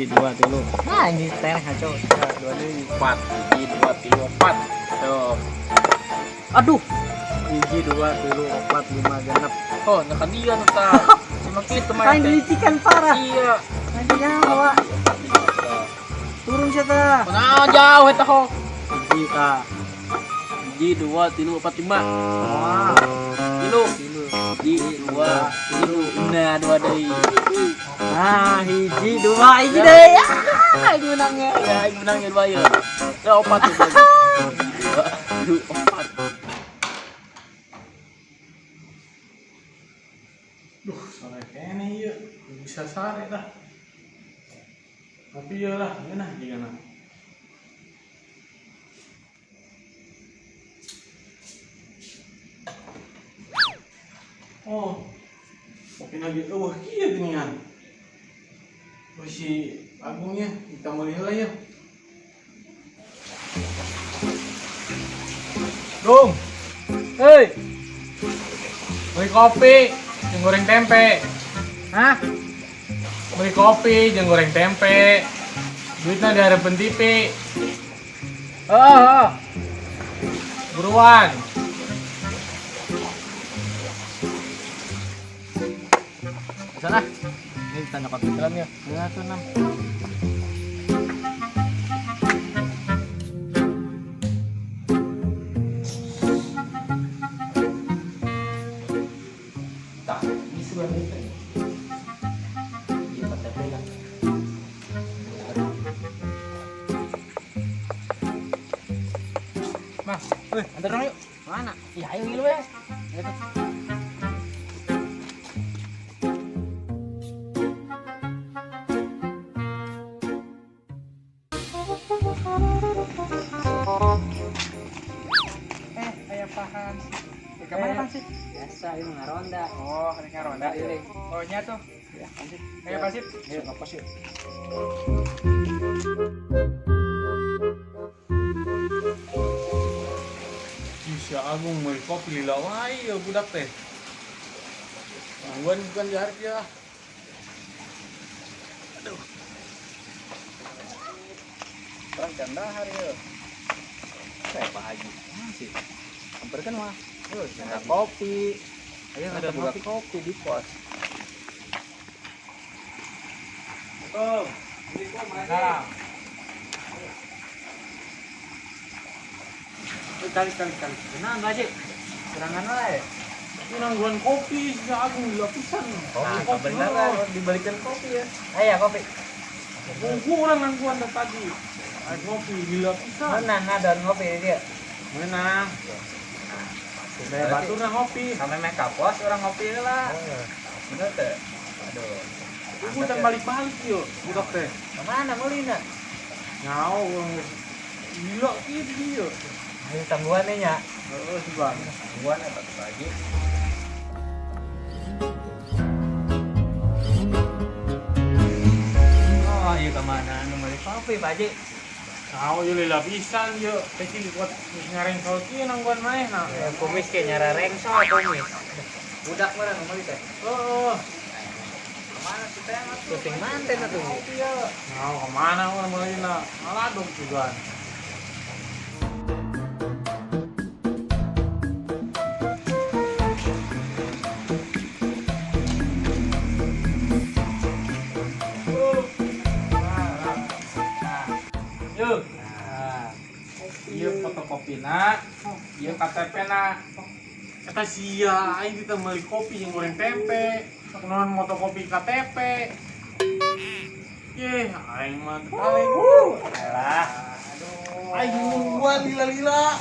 hiji dua tilu. Nah, ini teh ngaco. Dua deui. 4 hiji dua tilu 4. Tuh. Aduh, Hiji dua tilu 4 5 genep. Oh, nah dia tuh ta. Cuma gitu mah. main delicikan parah. Iya. Main nyawa. Turun siya ta. Nah, jauh eta ho. Hiji ka. Hiji dua tilu 4 5. Wah, Tilu. Hiji dua tilu. Nah, dua deui. nah hiji dua hiji deh. Ah, ini menangnya. Ya, ini menangnya dua ya. Ya, 4 tuh. 2 4. Duh, sore kene ieu. Bisa sare dah. Tapi ya lah, ngeunah jigana. Oh. Kopi lagi eueuh kieu geuningan. Oh si Agungnya kita meuli heula ya. Dung. Hei. Beli kopi, jeung goreng tempe. Hah? Beli kopi, jeung goreng tempe. Duitnya dihareupeun TV. Buruan. Sana. Ini tanya kopi dalamnya. Ya tuh 6. Tak, ini sudah bisa. Iya, KTP lah. Mas, antar dong yuk. Mana? Ya, ayo ngilu ya. Gitu. Aya paham. Di kamar apa sih? Biasa ini ngaronda. Oh, mereka ronda. Iya. Oh, nya tuh. Ya, lanjut. Ayo pasif. Ayo, ngapos yuk. Bisa Agung mau kopi lila wae ya budak teh. Gangguan bukan di harga. Aduh. Perang kandahar ya. Saya Pak Haji. Masih. Hampirkan mah. Ada kopi. Ayo Ada buka kopi di pos. Assalamualaikum. Waalaikumsalam. Kali. Tenang, Pak Haji. Serangan wae. Ini nangguan kopi, si Agung lila pisan. Kopi beneran dibalikin kopi ya. Ayo kopi. Tunggu orang nangguan dari tadi. Ayo kopi lila pisan. Menang ada ngopi dia. Menang. Saya batur nang ngopi. Sampai make kapos orang ngopi lah. Bener teh. Aduh. Tunggu dan balik-balik yuk, budak teh. Kemana Molina? Nyau, gila gitu yuk. Ayo tangguannya nya. Seban. Gua nih Pak Haji. Oh, iya kemana? Nomor kopi Pak Haji. Nyau yuk lila pisan yuk. Kecil kuat ngareng kopi nangguan main nah. Kumis kayak nyara rengso kumis. Budak mana nomor itu? Oh, Mana sih teh? Kucing manten atuh. kopi ya. Nyau kemana orang mulai na? Aladuk juga. Yuk. Iya fotokopina, iya KTP na. Kata sia, aing kita beli kopi yang goreng tempe. Kenalan fotokopi KTP. Ye, aing mah kaleng. Alah. Aing nungguan lila-lila.